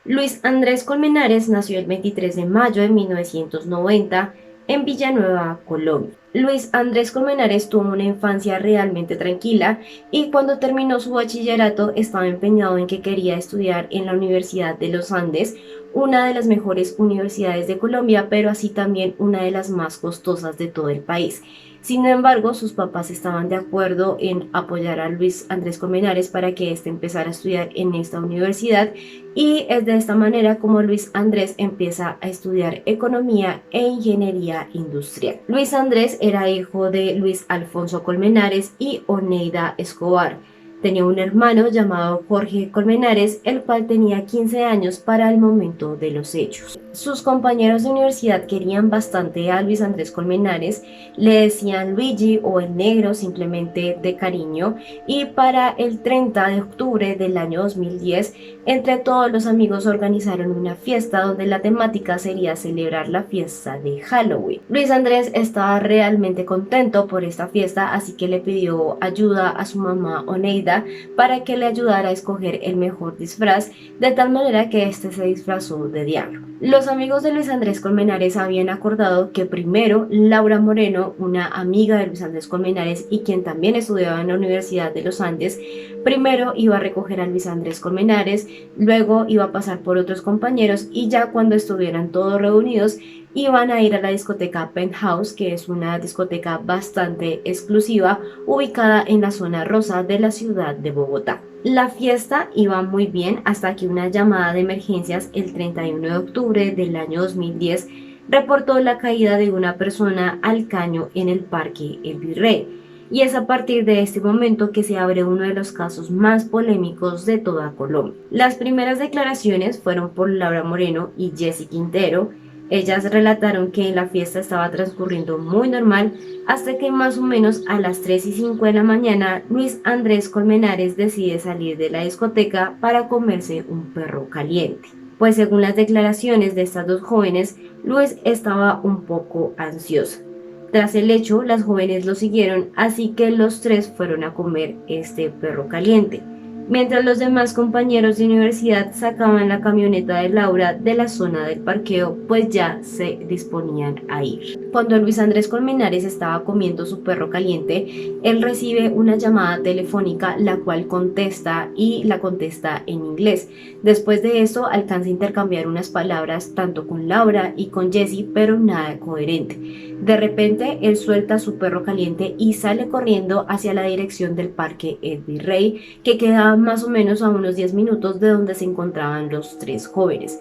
Luis Andrés Colmenares nació el 23 de mayo de 1990 en Villanueva, Colombia. Luis Andrés Colmenares tuvo una infancia realmente tranquila y cuando terminó su bachillerato estaba empeñado en que quería estudiar en la Universidad de los Andes, una de las mejores universidades de Colombia, pero así también una de las más costosas de todo el país. Sin embargo, sus papás estaban de acuerdo en apoyar a Luis Andrés Colmenares para que éste empezara a estudiar en esta universidad y es de esta manera como Luis Andrés empieza a estudiar economía e ingeniería industrial. Luis Andrés era hijo de Luis Alfonso Colmenares y Oneida Escobar. Tenía un hermano llamado Jorge Colmenares, el cual tenía 15 años para el momento de los hechos. Sus compañeros de universidad querían bastante a Luis Andrés Colmenares, le decían Luigi o el negro simplemente de cariño, y para el 30 de octubre del año 2010, entre todos los amigos organizaron una fiesta donde la temática sería celebrar la fiesta de Halloween. Luis Andrés estaba realmente contento por esta fiesta, así que le pidió ayuda a su mamá Oneida para que le ayudara a escoger el mejor disfraz, de tal manera que este se disfrazó de diablo. Los amigos de Luis Andrés Colmenares habían acordado que primero Laura Moreno, una amiga de Luis Andrés Colmenares y quien también estudiaba en la Universidad de los Andes, primero iba a recoger a Luis Andrés Colmenares, luego iba a pasar por otros compañeros y ya cuando estuvieran todos reunidos iban a ir a la discoteca Penthouse, que es una discoteca bastante exclusiva ubicada en la zona rosa de la ciudad de Bogotá. La fiesta iba muy bien hasta que una llamada de emergencias el 31 de octubre del año 2010 reportó la caída de una persona al caño en el Parque El Virrey. Y es a partir de este momento que se abre uno de los casos más polémicos de toda Colombia. Las primeras declaraciones fueron por Laura Moreno y Jessy Quintero. Ellas relataron que la fiesta estaba transcurriendo muy normal hasta que más o menos a las 3:05 de la mañana Luis Andrés Colmenares decide salir de la discoteca para comerse un perro caliente. Pues según las declaraciones de estas dos jóvenes, Luis estaba un poco ansioso. Tras el hecho, las jóvenes lo siguieron, así que los tres fueron a comer este perro caliente, mientras los demás compañeros de universidad sacaban la camioneta de Laura de la zona del parqueo, pues ya se disponían a ir. Cuando Luis Andrés Colmenares estaba comiendo su perro caliente, él recibe una llamada telefónica, la cual contesta y la contesta en inglés. Después de eso, alcanza a intercambiar unas palabras tanto con Laura y con Jessy, pero nada coherente. De repente, él suelta su perro caliente y sale corriendo hacia la dirección del Parque El Virrey, que quedaba más o menos a unos 10 minutos de donde se encontraban los tres jóvenes.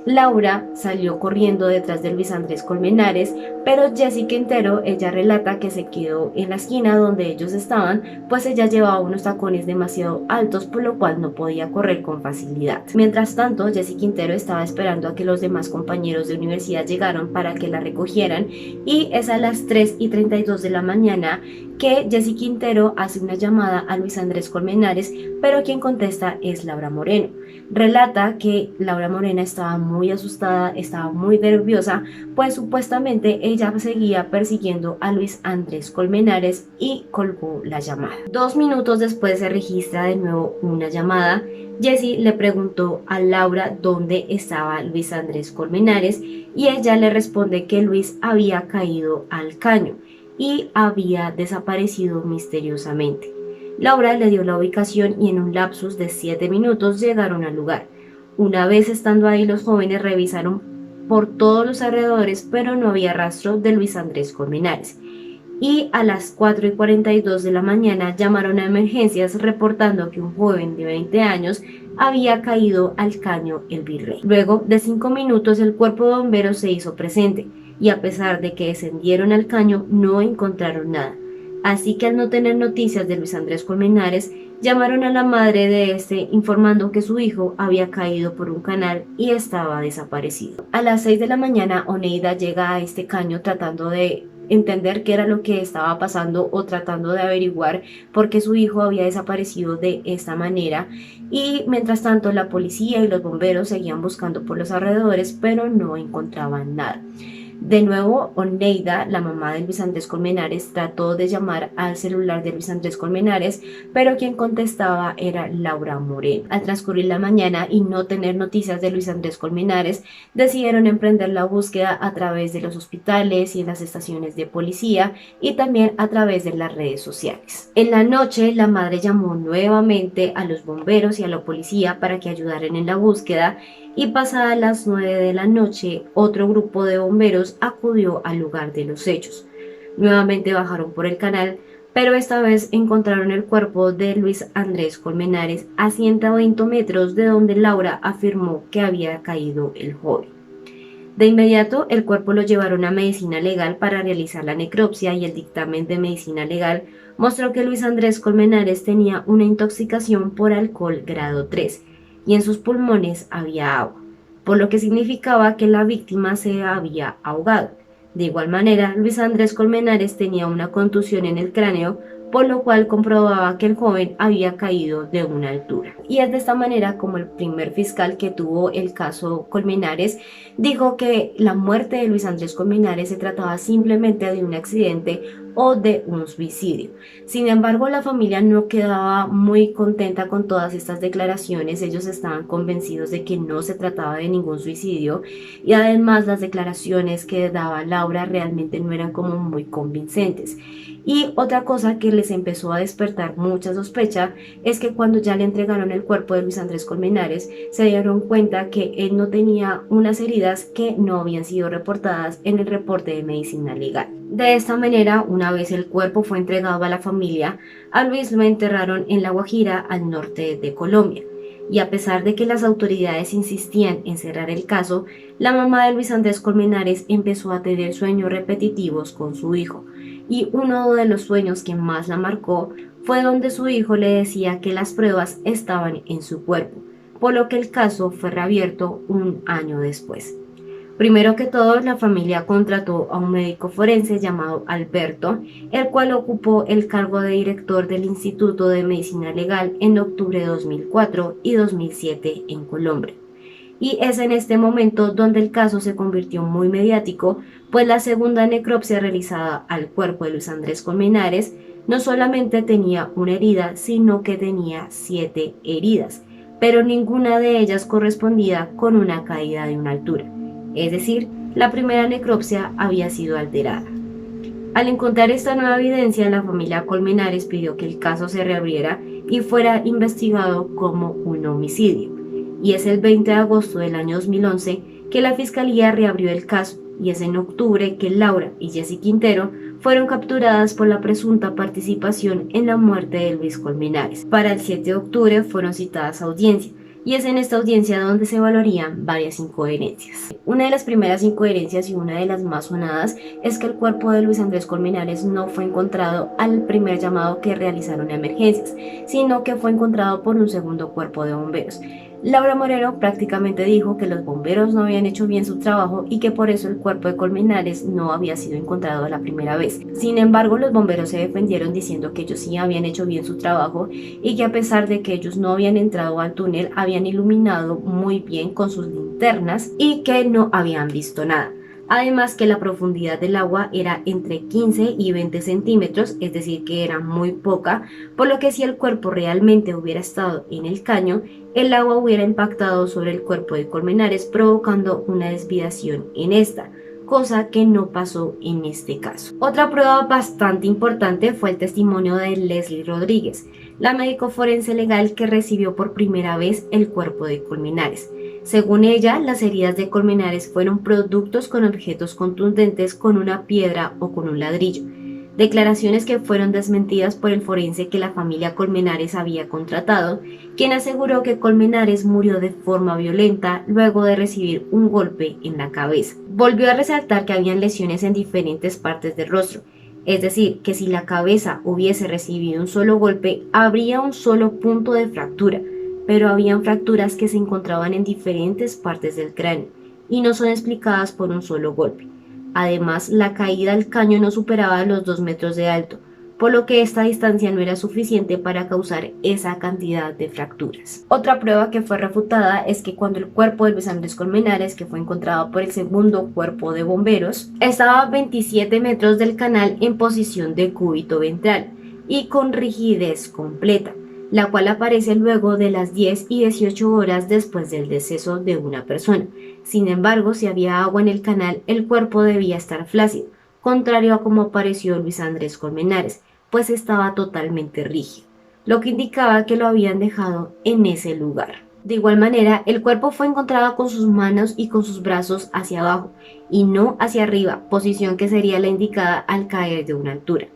Laura salió corriendo detrás de Luis Andrés Colmenares, pero Jessy Quintero, ella relata que se quedó en la esquina donde ellos estaban, pues ella llevaba unos tacones demasiado altos, por lo cual no podía correr con facilidad. Mientras tanto, Jessy Quintero estaba esperando a que los demás compañeros de universidad llegaran para que la recogieran, y es a las 3:32 de la mañana que Jessy Quintero hace una llamada a Luis Andrés Colmenares, pero quien contesta es Laura Moreno. Relata que Laura Morena estaba muy asustada, estaba muy nerviosa, pues supuestamente ella seguía persiguiendo a Luis Andrés Colmenares y colgó la llamada. 2 minutos después se registra de nuevo una llamada. Jessy le preguntó a Laura dónde estaba Luis Andrés Colmenares y ella le responde que Luis había caído al caño y había desaparecido misteriosamente. Laura le dio la ubicación y en un lapsus de 7 minutos llegaron al lugar. Una vez estando ahí, los jóvenes revisaron por todos los alrededores, pero no había rastro de Luis Andrés Colmenares. Y a las 4:42 de la mañana llamaron a emergencias reportando que un joven de 20 años había caído al caño El Virrey. Luego de 5 minutos el cuerpo de bomberos se hizo presente y a pesar de que descendieron al caño no encontraron nada. Así que al no tener noticias de Luis Andrés Colmenares, llamaron a la madre de este informando que su hijo había caído por un canal y estaba desaparecido. A las 6 de la mañana, Oneida llega a este caño tratando de entender qué era lo que estaba pasando o tratando de averiguar por qué su hijo había desaparecido de esta manera, y mientras tanto la policía y los bomberos seguían buscando por los alrededores pero no encontraban nada. De nuevo, Oneida, la mamá de Luis Andrés Colmenares, trató de llamar al celular de Luis Andrés Colmenares, pero quien contestaba era Laura Moreno. Al transcurrir la mañana y no tener noticias de Luis Andrés Colmenares, decidieron emprender la búsqueda a través de los hospitales y en las estaciones de policía y también a través de las redes sociales. En la noche, la madre llamó nuevamente a los bomberos y a la policía para que ayudaran en la búsqueda y pasadas las 9 de la noche, otro grupo de bomberos acudió al lugar de los hechos. Nuevamente bajaron por el canal, pero esta vez encontraron el cuerpo de Luis Andrés Colmenares a 120 metros de donde Laura afirmó que había caído el joven. De inmediato, el cuerpo lo llevaron a medicina legal para realizar la necropsia y el dictamen de medicina legal mostró que Luis Andrés Colmenares tenía una intoxicación por alcohol grado 3 y en sus pulmones había agua, por lo que significaba que la víctima se había ahogado. De igual manera, Luis Andrés Colmenares tenía una contusión en el cráneo, por lo cual comprobaba que el joven había caído de una altura. Y es de esta manera como el primer fiscal que tuvo el caso Colmenares dijo que la muerte de Luis Andrés Colmenares se trataba simplemente de un accidente o de un suicidio. Sin embargo, la familia no quedaba muy contenta con todas estas declaraciones. Ellos estaban convencidos de que no se trataba de ningún suicidio y además las declaraciones que daba Laura realmente no eran como muy convincentes. Y otra cosa que les empezó a despertar mucha sospecha es que cuando ya le entregaron el cuerpo de Luis Andrés Colmenares, se dieron cuenta que él no tenía unas heridas que no habían sido reportadas en el reporte de medicina legal. De esta manera, una vez el cuerpo fue entregado a la familia, a Luis lo enterraron en La Guajira, al norte de Colombia. Y a pesar de que las autoridades insistían en cerrar el caso, la mamá de Luis Andrés Colmenares empezó a tener sueños repetitivos con su hijo. Y uno de los sueños que más la marcó fue donde su hijo le decía que las pruebas estaban en su cuerpo, por lo que el caso fue reabierto un año después. Primero que todo, la familia contrató a un médico forense llamado Alberto, el cual ocupó el cargo de director del Instituto de Medicina Legal en octubre de 2004 y 2007 en Colombia. Y es en este momento donde el caso se convirtió muy mediático, pues la segunda necropsia realizada al cuerpo de Luis Andrés Colmenares no solamente tenía una herida, sino que tenía 7 heridas, pero ninguna de ellas correspondía con una caída de una altura. Es decir, la primera necropsia había sido alterada. Al encontrar esta nueva evidencia, la familia Colmenares pidió que el caso se reabriera y fuera investigado como un homicidio. Y es el 20 de agosto del año 2011 que la fiscalía reabrió el caso, y es en octubre que Laura y Jessy Quintero fueron capturadas por la presunta participación en la muerte de Luis Colmenares. Para el 7 de octubre fueron citadas a audiencia, y es en esta audiencia donde se evaluarían varias incoherencias. Una de las primeras incoherencias y una de las más sonadas es que el cuerpo de Luis Andrés Colmenares no fue encontrado al primer llamado que realizaron a emergencias, sino que fue encontrado por un segundo cuerpo de bomberos. Laura Moreno prácticamente dijo que los bomberos no habían hecho bien su trabajo y que por eso el cuerpo de Colmenares no había sido encontrado la primera vez. Sin embargo, los bomberos se defendieron diciendo que ellos sí habían hecho bien su trabajo y que a pesar de que ellos no habían entrado al túnel, habían iluminado muy bien con sus linternas y que no habían visto nada. Además que la profundidad del agua era entre 15 y 20 centímetros, es decir que era muy poca, por lo que si el cuerpo realmente hubiera estado en el caño, el agua hubiera impactado sobre el cuerpo de Colmenares provocando una desviación en esta, cosa que no pasó en este caso. Otra prueba bastante importante fue el testimonio de Leslie Rodríguez, la médico forense legal que recibió por primera vez el cuerpo de Colmenares. Según ella, las heridas de Colmenares fueron productos con objetos contundentes con una piedra o con un ladrillo, declaraciones que fueron desmentidas por el forense que la familia Colmenares había contratado, quien aseguró que Colmenares murió de forma violenta luego de recibir un golpe en la cabeza. Volvió a resaltar que habían lesiones en diferentes partes del rostro, es decir, que si la cabeza hubiese recibido un solo golpe, habría un solo punto de fractura, pero habían fracturas que se encontraban en diferentes partes del cráneo y no son explicadas por un solo golpe. Además, la caída del caño no superaba los 2 metros de alto, por lo que esta distancia no era suficiente para causar esa cantidad de fracturas. Otra prueba que fue refutada es que cuando el cuerpo de Luis Andrés Colmenares, que fue encontrado por el segundo cuerpo de bomberos, estaba a 27 metros del canal en posición de cúbito ventral y con rigidez completa, la cual aparece luego de las 10 y 18 horas después del deceso de una persona. Sin embargo, si había agua en el canal, el cuerpo debía estar flácido, contrario a como apareció Luis Andrés Colmenares, pues estaba totalmente rígido, lo que indicaba que lo habían dejado en ese lugar. De igual manera, el cuerpo fue encontrado con sus manos y con sus brazos hacia abajo y no hacia arriba, posición que sería la indicada al caer de una altura.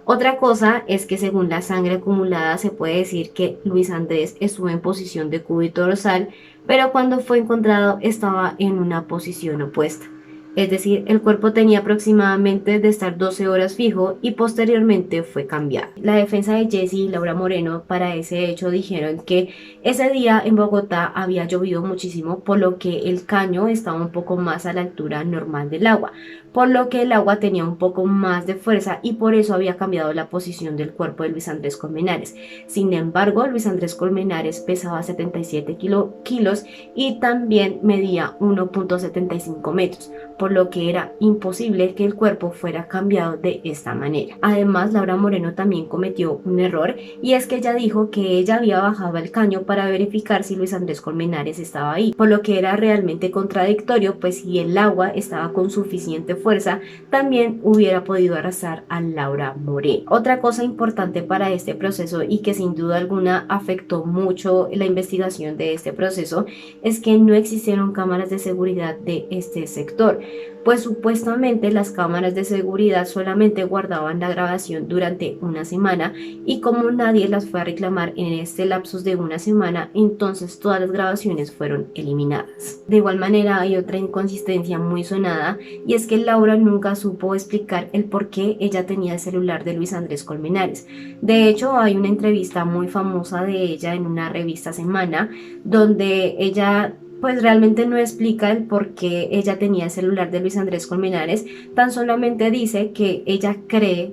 Otra cosa es que según la sangre acumulada se puede decir que Luis Andrés estuvo en posición de cúbito dorsal, pero cuando fue encontrado estaba en una posición opuesta. Es decir, el cuerpo tenía aproximadamente de estar 12 horas fijo y posteriormente fue cambiado. La defensa de Jesse y Laura Moreno para ese hecho dijeron que ese día en Bogotá había llovido muchísimo, por lo que el caño estaba un poco más a la altura normal del agua, por lo que el agua tenía un poco más de fuerza y por eso había cambiado la posición del cuerpo de Luis Andrés Colmenares. Sin embargo, Luis Andrés Colmenares pesaba 77 kilos y también medía 1.75 metros, por lo que era imposible que el cuerpo fuera cambiado de esta manera. Además, Laura Moreno también cometió un error, y es que ella dijo que ella había bajado al caño para verificar si Luis Andrés Colmenares estaba ahí, por lo que era realmente contradictorio, pues si el agua estaba con suficiente fuerza, también hubiera podido arrastrar a Laura Moreno. Otra cosa importante para este proceso y que sin duda alguna afectó mucho la investigación de este proceso es que no existieron cámaras de seguridad de este sector, pues supuestamente las cámaras de seguridad solamente guardaban la grabación durante una semana y como nadie las fue a reclamar en este lapsus de una semana, entonces todas las grabaciones fueron eliminadas. De igual manera hay otra inconsistencia muy sonada, y es que Laura nunca supo explicar el por qué ella tenía el celular de Luis Andrés Colmenares. De hecho, hay una entrevista muy famosa de ella en una revista Semana donde ella pues realmente no explica el por qué ella tenía el celular de Luis Andrés Colmenares, tan solamente dice que ella cree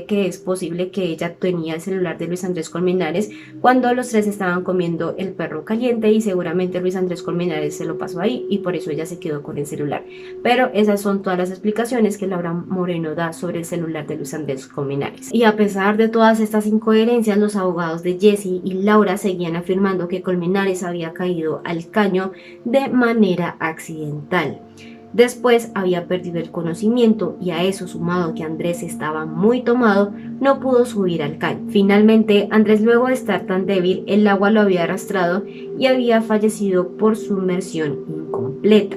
que es posible que ella tenía el celular de Luis Andrés Colmenares cuando los tres estaban comiendo el perro caliente y seguramente Luis Andrés Colmenares se lo pasó ahí y por eso ella se quedó con el celular. Pero esas son todas las explicaciones que Laura Moreno da sobre el celular de Luis Andrés Colmenares. Y a pesar de todas estas incoherencias, los abogados de Jesse y Laura seguían afirmando que Colmenares había caído al caño de manera accidental. Después había perdido el conocimiento y a eso sumado que Andrés estaba muy tomado, no pudo subir al caño. Finalmente, Andrés, luego de estar tan débil, el agua lo había arrastrado y había fallecido por sumersión incompleta.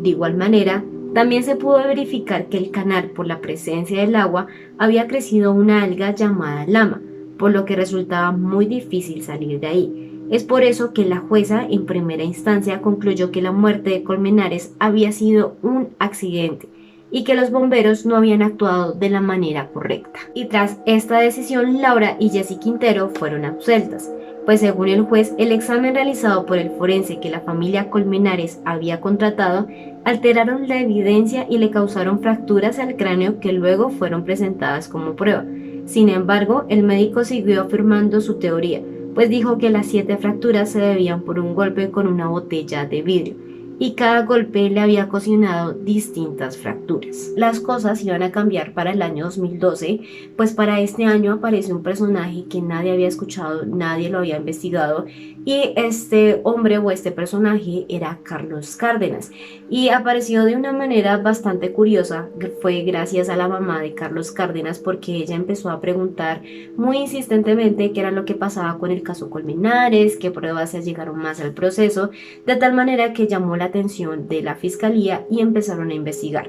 De igual manera, también se pudo verificar que el canal, por la presencia del agua, había crecido una alga llamada lama, por lo que resultaba muy difícil salir de ahí. Es por eso que la jueza en primera instancia concluyó que la muerte de Colmenares había sido un accidente y que los bomberos no habían actuado de la manera correcta. Y tras esta decisión, Laura y Jesse Quintero fueron absueltas, pues según el juez, el examen realizado por el forense que la familia Colmenares había contratado alteraron la evidencia y le causaron fracturas al cráneo que luego fueron presentadas como prueba. Sin embargo, el médico siguió afirmando su teoría, pues dijo que las 7 fracturas se debían por un golpe con una botella de vidrio, y cada golpe le había ocasionado distintas fracturas. Las cosas iban a cambiar para el año 2012, pues para este año aparece un personaje que nadie había escuchado, nadie lo había investigado, y este hombre o este personaje era Carlos Cárdenas, y apareció de una manera bastante curiosa. Fue gracias a la mamá de Carlos Cárdenas, porque ella empezó a preguntar muy insistentemente qué era lo que pasaba con el caso Colmenares, qué pruebas se llegaron más al proceso, de tal manera que llamó la atención de la fiscalía y empezaron a investigar.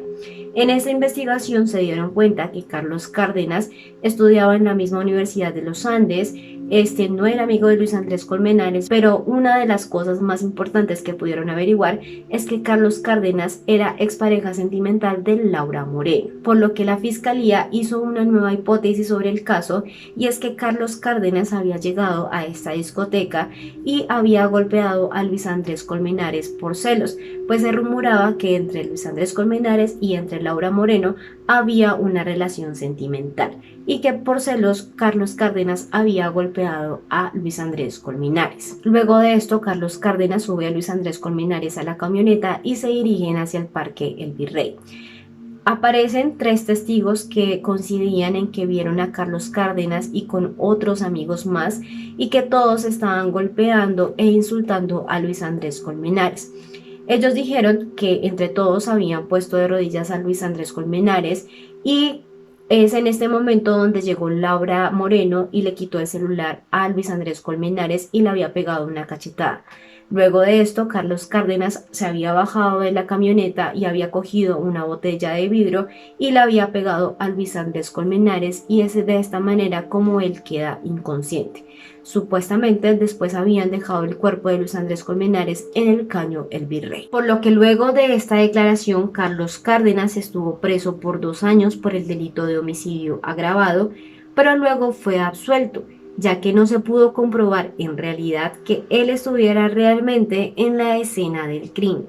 En esa investigación se dieron cuenta que Carlos Cárdenas estudiaba en la misma Universidad de los Andes. No era amigo de Luis Andrés Colmenares, pero una de las cosas más importantes que pudieron averiguar es que Carlos Cárdenas era expareja sentimental de Laura Moreno, por lo que la fiscalía hizo una nueva hipótesis sobre el caso, y es que Carlos Cárdenas había llegado a esta discoteca y había golpeado a Luis Andrés Colmenares por celos, pues se rumoraba que entre Luis Andrés Colmenares y entre Laura Moreno había una relación sentimental y que por celos Carlos Cárdenas había golpeado a Luis Andrés Colmenares. Luego de esto, Carlos Cárdenas sube a Luis Andrés Colmenares a la camioneta y se dirigen hacia el Parque El Virrey. Aparecen 3 testigos que coincidían en que vieron a Carlos Cárdenas y con otros amigos más y que todos estaban golpeando e insultando a Luis Andrés Colmenares. Ellos dijeron que entre todos habían puesto de rodillas a Luis Andrés Colmenares y es en este momento donde llegó Laura Moreno y le quitó el celular a Luis Andrés Colmenares y le había pegado una cachetada. Luego de esto, Carlos Cárdenas se había bajado de la camioneta y había cogido una botella de vidrio y la había pegado a Luis Andrés Colmenares y es de esta manera como él queda inconsciente. Supuestamente después habían dejado el cuerpo de Luis Andrés Colmenares en el caño El Virrey. Por lo que luego de esta declaración, Carlos Cárdenas estuvo preso por 2 años por el delito de homicidio agravado, pero luego fue absuelto, ya que no se pudo comprobar en realidad que él estuviera realmente en la escena del crimen.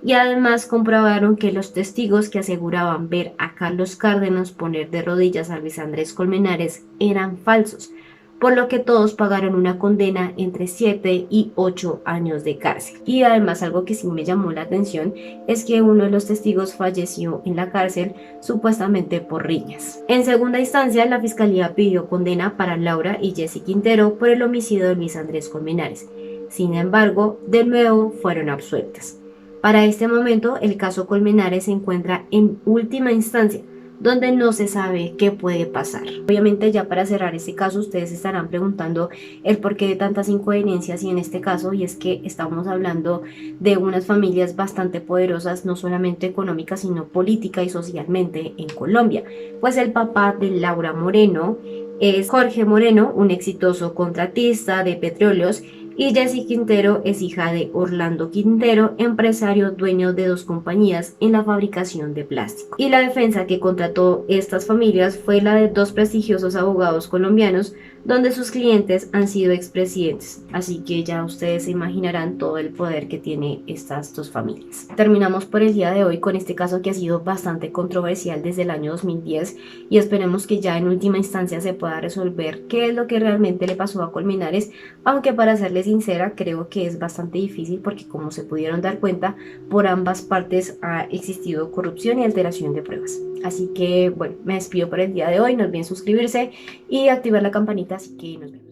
Y además comprobaron que los testigos que aseguraban ver a Carlos Cárdenas poner de rodillas a Luis Andrés Colmenares eran falsos, por lo que todos pagaron una condena entre 7 y 8 años de cárcel. Y además algo que sí me llamó la atención es que uno de los testigos falleció en la cárcel supuestamente por riñas. En segunda instancia, la fiscalía pidió condena para Laura y Jessy Quintero por el homicidio de Luis Andrés Colmenares. Sin embargo, de nuevo fueron absueltas. Para este momento, el caso Colmenares se encuentra en última instancia, donde no se sabe qué puede pasar. Obviamente, ya para cerrar este caso, ustedes estarán preguntando el porqué de tantas incoherencias y en este caso, y es que estamos hablando de unas familias bastante poderosas, no solamente económicas, sino política y socialmente en Colombia. Pues el papá de Laura Moreno es Jorge Moreno, un exitoso contratista de petróleos, y Jessy Quintero es hija de Orlando Quintero, empresario dueño de 2 compañías en la fabricación de plástico. Y la defensa que contrató estas familias fue la de 2 prestigiosos abogados colombianos, donde sus clientes han sido expresidentes. Así que ya ustedes se imaginarán todo el poder que tiene estas 2 familias. Terminamos por el día de hoy con este caso que ha sido bastante controversial desde el año 2010 y esperemos que ya en última instancia se pueda resolver qué es lo que realmente le pasó a Colmenares, aunque para serles sincera creo que es bastante difícil porque, como se pudieron dar cuenta, por ambas partes ha existido corrupción y alteración de pruebas. Así que bueno, me despido por el día de hoy, no olviden suscribirse y activar la campanita, así que nos vemos.